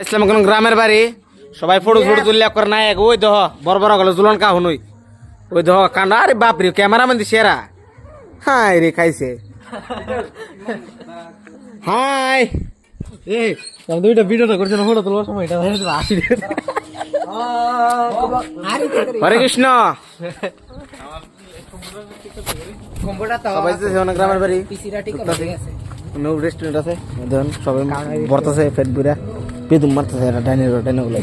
ইসলাম কোন গ্রামের বাড়ি সবাই ফটো ফটো তুললে করে নাই ওই দেহ বড় বড় গেল জুলন কা হনুই ওই দেহ কান্ডা আরে বাপরে ক্যামেরাম্যান দি সেরা হাই রে খাইছে হাই এই আমি দুইটা ভিডিওটা করছি না ফটো তোলার সময় এটা আসি হরে কৃষ্ণ সবাই তো গ্রামের বাড়ি নো রেস্টুরেন্ট আছে দেখুন সবাই বর্তাছে পেট বুড়া পেদুম মারতেছে এটা ডাইনে ডাইনে গুলো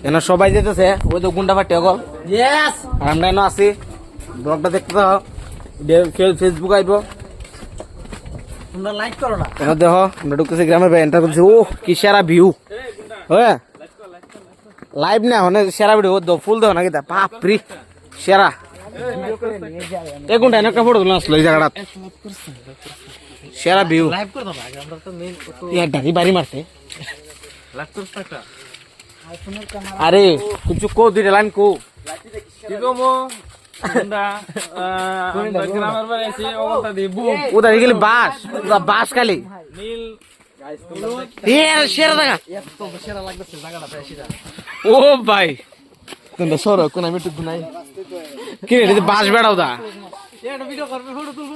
এন সবাই যেতেছে ওই তো গুন্ডা ফাটে গল আর আমরা এনে আছি ব্লগটা দেখতে দাও ফেসবুক আইব তোমরা লাইক করো না এনে দেখো আমরা ঢুকতেছি গ্রামের বাড়ি এন্টার করতেছি ও কি সেরা ভিউ হ্যাঁ লাইভ না হনে সেরা ভিডিও ও ফুল দাও নাকি তা বাপরি সেরা এক ঘন্টা একটা ফটো তুলে আসলো এই জায়গাটা সেরা ভিউ লাইভ করো না আমরা তো মেইন কত ইয়ার ডাকি বাড়ি মারতে লাইভ করছ টাকা আরে কিছু কো দুইটা লাইন কো কি গমো আমরা গ্রামের বাড়ি আছি অবস্থা দি বুম ওটা গেলে বাস পুরা বাস খালি নীল এ সেরা জায়গা এত সেরা লাগতেছে জায়গাটা বেশিটা ও ভাই তোমরা সরো কোন আমি একটু নাই কি রে বাস বেড়াও দা এটা ভিডিও করবে ফটো তুল